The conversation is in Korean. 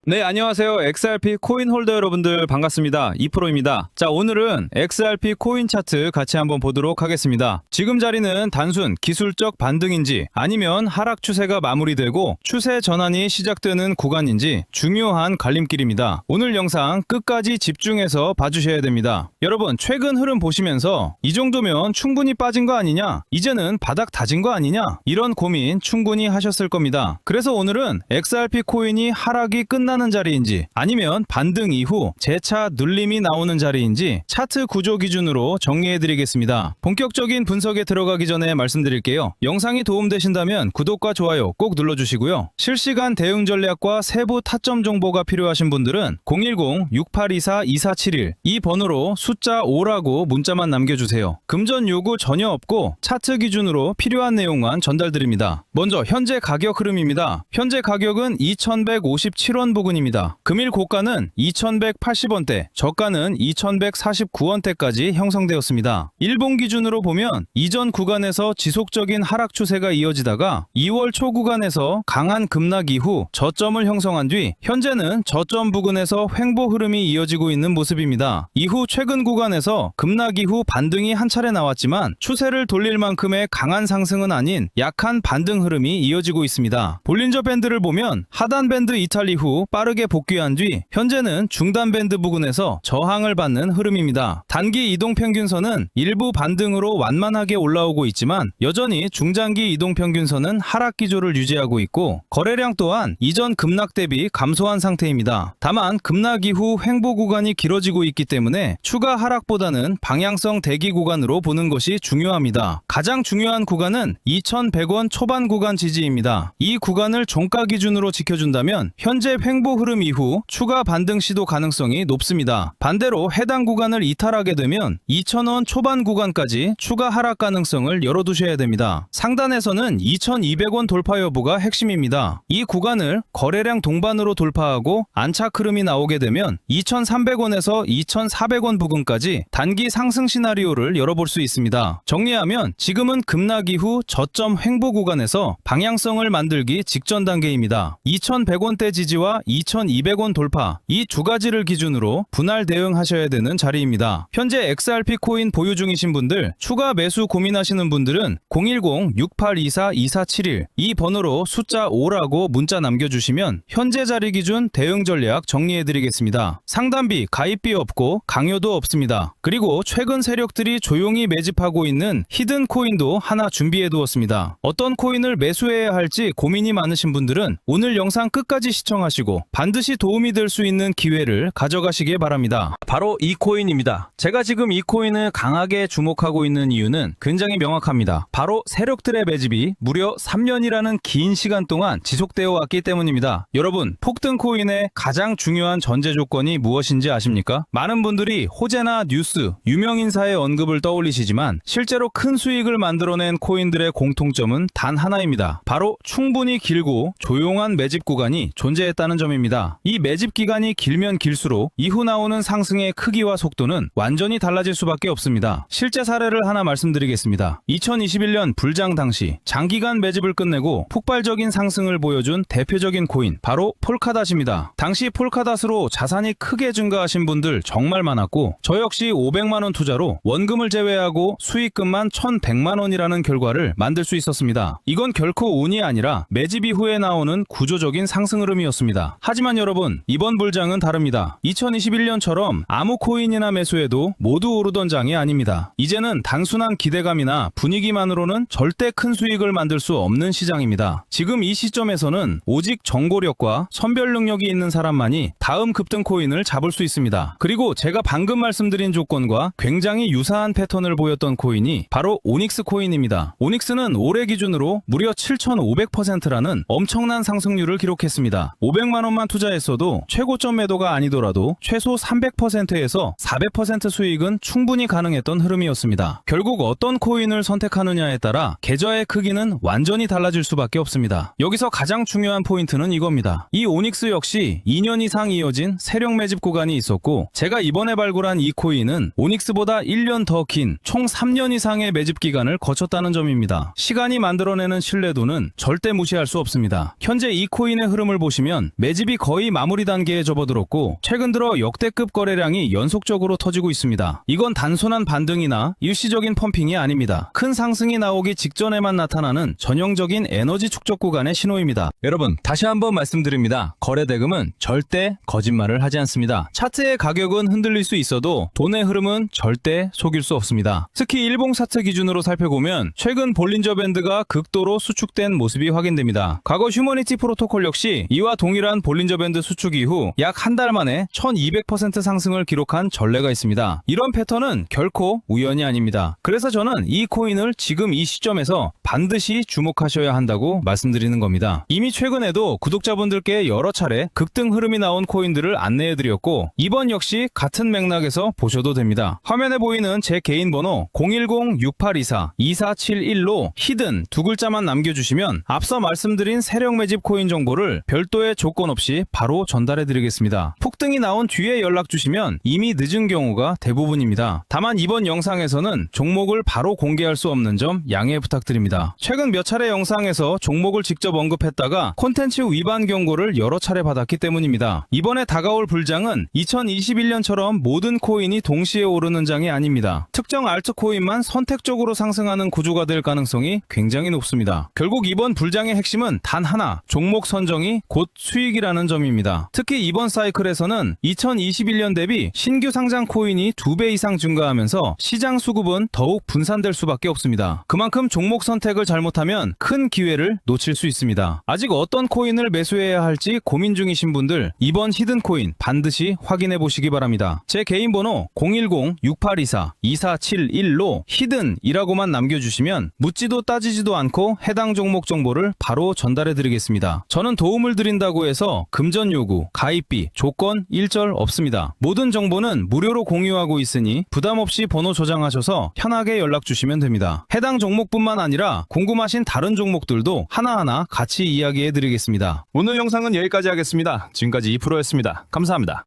네, 안녕하세요. XRP 코인 홀더 여러분들 반갑습니다. 이프로입니다. 자, 오늘은 XRP 코인 차트 같이 한번 보도록 하겠습니다. 지금 자리는 단순 기술적 반등인지 아니면 하락 추세가 마무리되고 추세 전환이 시작되는 구간인지 중요한 갈림길입니다. 오늘 영상 끝까지 집중해서 봐주셔야 됩니다. 여러분, 최근 흐름 보시면서 이 정도면 충분히 빠진 거 아니냐? 이제는 바닥 다진 거 아니냐? 이런 고민 충분히 하셨을 겁니다. 그래서 오늘은 XRP 코인이 하락이 끝나는 자리인지 아니면 반등 이후 재차 눌림이 나오는 자리인지 차트 구조 기준으로 정리해드리겠습니다. 본격적인 분석에 들어가기 전에 말씀드릴게요. 영상이 도움되신다면 구독과 좋아요 꼭 눌러주시고요. 실시간 대응 전략과 세부 타점 정보가 필요하신 분들은 010-6824-2471 이 번호로 숫자 5라고 문자만 남겨주세요. 금전 요구 전혀 없고 차트 기준으로 필요한 내용만 전달드립니다. 먼저 현재 가격 흐름입니다. 현재 가격은 2157원 부근입니다. 금일 고가는 2180원대, 저가는 2149원대까지 형성되었습니다. 일본 기준으로 보면 이전 구간에서 지속적인 하락 추세가 이어지다가 2월 초 구간에서 강한 급락 이후 저점을 형성한 뒤 현재는 저점 부근에서 횡보 흐름이 이어지고 있는 모습입니다. 이후 최근 구간에서 급락 이후 반등이 한 차례 나왔지만 추세를 돌릴 만큼의 강한 상승은 아닌 약한 반등 흐름이 이어지고 있습니다. 볼린저 밴드를 보면 하단 밴드 이탈 이후 빠르게 복귀한 뒤 현재는 중단 밴드 부근에서 저항을 받는 흐름입니다. 단기 이동평균선은 일부 반등으로 완만하게 올라오고 있지만 여전히 중장기 이동평균선은 하락 기조를 유지하고 있고 거래량 또한 이전 급락 대비 감소한 상태입니다. 다만 급락 이후 횡보 구간이 길어지고 있기 때문에 추가 하락보다는 방향성 대기 구간으로 보는 것이 중요합니다. 가장 중요한 구간은 2100원 초반 구간 지지입니다. 이 구간을 종가 기준으로 지켜준다면 현재 횡보 흐름 이후 추가 반등 시도 가능성이 높습니다. 반대로 해당 구간을 이탈하게 되면 2000원 초반 구간까지 추가 하락 가능성을 열어두셔야 됩니다. 상단에서는 2200원 돌파 여부가 핵심입니다. 이 구간을 거래량 동반으로 돌파하고 안착 흐름이 나오게 되면 2300원에서 2400원 부근까지 단기 상승 시나리오를 열어볼 수 있습니다. 정리하면 지금은 급락 이후 저점 횡보 구간에서 방향성을 만들기 직전 단계입니다. 2100원대 지지와 2200원 돌파 이 두 가지를 기준으로 분할 대응하셔야 되는 자리입니다. 현재 XRP 코인 보유 중이신 분들, 추가 매수 고민하시는 분들은 010-6824-2471 이 번호로 숫자 5라고 문자 남겨주시면 현재 자리 기준 대응 전략 정리해드리겠습니다. 상담비, 가입비 없고 강요도 없습니다. 그리고 최근 세력들이 조용히 매집하고 있는 히든 코인도 하나 준비해두었습니다. 어떤 코인을 매수해야 할지 고민이 많으신 분들은 오늘 영상 끝까지 시청하시고 반드시 도움이 될 수 있는 기회를 가져가시길 바랍니다. 바로 이 코인입니다. 제가 지금 이 코인을 강하게 주목하고 있는 이유는 굉장히 명확합니다. 바로 세력들의 매집이 무려 3년이라는 긴 시간 동안 지속되어 왔기 때문입니다. 여러분, 폭등 코인의 가장 중요한 전제 조건이 무엇인지 아십니까? 많은 분들이 호재나 뉴스, 유명인사의 언급을 떠올리시지만 실제로 큰 수익을 만들어낸 코인들의 공통점은 단 하나입니다. 바로 충분히 길고 조용한 매집 구간이 존재했다는 점입니다. 이 매집 기간이 길면 길수록 이후 나오는 상승의 크기와 속도는 완전히 달라질 수밖에 없습니다. 실제 사례를 하나 말씀드리겠습니다. 2021년 불장 당시 장기간 매집을 끝내고 폭발적인 상승을 보여준 대표적인 코인 바로 폴카닷입니다. 당시 폴카닷으로 자산이 크게 증가하신 분들 정말 많았고 저 역시 500만원 투자로 원금을 제외하고 수익금만 1100만원이라는 결과를 만들 수 있었습니다. 이건 결코 운이 아니라 매집 이후에 나오는 구조적인 상승 흐름이었습니다. 하지만 여러분, 이번 불장은 다릅니다. 2021년처럼 아무 코인이나 매수해도 모두 오르던 장이 아닙니다. 이제는 단순한 기대감이나 분위기만으로는 절대 큰 수익을 만들 수 없는 시장입니다. 지금 이 시점에서는 오직 정보력과 선별 능력이 있는 사람만이 다음 급등 코인을 잡을 수 있습니다. 그리고 제가 방금 말씀드린 조건과 굉장히 유사한 패턴을 보였던 코인이 바로 오닉스 코인입니다. 오닉스는 올해 기준으로 무려 7500%라는 엄청난 상승률을 기록했습니다. 500만원만 투자했어도 최고점 매도가 아니더라도 최소 300%에서 400% 수익은 충분히 가능했던 흐름이었습니다. 결국 어떤 코인을 선택하느냐에 따라 계좌의 크기는 완전히 달라질 수밖에 없습니다. 여기서 가장 중요한 포인트는 이겁니다. 이 오닉스 역시 2년 이상 이어진 세력 매집 구간이 있었고 제가 이번에 발굴한 이 코인은 오닉스보다 1년 더 긴 총 3년 이상의 매집 기간을 거쳤다는 점입니다. 시간이 만들어내는 신뢰도는 절대 무시할 수 없습니다. 현재 이 코인의 흐름을 보시면 매집 매집이 거의 마무리 단계에 접어들었고 최근 들어 역대급 거래량이 연속적으로 터지고 있습니다. 이건 단순한 반등이나 일시적인 펌핑이 아닙니다. 큰 상승이 나오기 직전에만 나타나는 전형적인 에너지 축적 구간의 신호입니다. 여러분, 다시 한번 말씀드립니다. 거래 대금은 절대 거짓말을 하지 않습니다. 차트의 가격은 흔들릴 수 있어도 돈의 흐름은 절대 속일 수 없습니다. 특히 일봉 차트 기준으로 살펴보면 최근 볼린저 밴드가 극도로 수축된 모습이 확인됩니다. 과거 휴머니티 프로토콜 역시 이와 동일한 볼린저 밴드 수축 이후 약 한 달 만에 1200% 상승을 기록한 전례가 있습니다. 이런 패턴은 결코 우연이 아닙니다. 그래서 저는 이 코인을 지금 이 시점에서 반드시 주목하셔야 한다고 말씀드리는 겁니다. 이미 최근에도 구독자분들께 여러 차례 급등 흐름이 나온 코인들을 안내해드렸고 이번 역시 같은 맥락에서 보셔도 됩니다. 화면에 보이는 제 개인 번호 010-6824-2471로 히든 두 글자만 남겨주시면 앞서 말씀드린 세력 매집 코인 정보를 별도의 조건 없이 바로 전달해드리겠습니다. 폭등이 나온 뒤에 연락 주시면 이미 늦은 경우가 대부분입니다. 다만 이번 영상에서는 종목을 바로 공개할 수 없는 점 양해 부탁드립니다. 최근 몇 차례 영상에서 종목을 직접 언급했다가 콘텐츠 위반 경고를 여러 차례 받았기 때문입니다. 이번에 다가올 불장은 2021년처럼 모든 코인이 동시에 오르는 장이 아닙니다. 특정 알트코인만 선택적으로 상승하는 구조가 될 가능성이 굉장히 높습니다. 결국 이번 불장의 핵심은 단 하나, 종목 선정이 곧 수익이라는 점입니다. 특히 이번 사이클에서는 2021년 대비 신규 상장 코인이 2배 이상 증가하면서 시장 수급은 더욱 분산될 수밖에 없습니다. 그만큼 종목 선택을 잘못하면 큰 기회를 놓칠 수 있습니다. 아직 어떤 코인을 매수해야 할지 고민 중이신 분들 이번 히든 코인 반드시 확인해 보시기 바랍니다. 제 개인 번호 010-6824-2471로 히든이라고만 남겨주시면 묻지도 따지지도 않고 해당 종목 정보를 바로 전달해 드리겠습니다. 저는 도움을 드린다고 해서 금전 요구, 가입비, 조건 일절 없습니다. 모든 정보는 무료로 공유하고 있으니 부담 없이 번호 저장하셔서 편하게 연락 주시면 됩니다. 해당 종목뿐만 아니라 궁금하신 다른 종목들도 하나하나 같이 이야기해 드리겠습니다. 오늘 영상은 여기까지 하겠습니다. 지금까지 2프로였습니다. 감사합니다.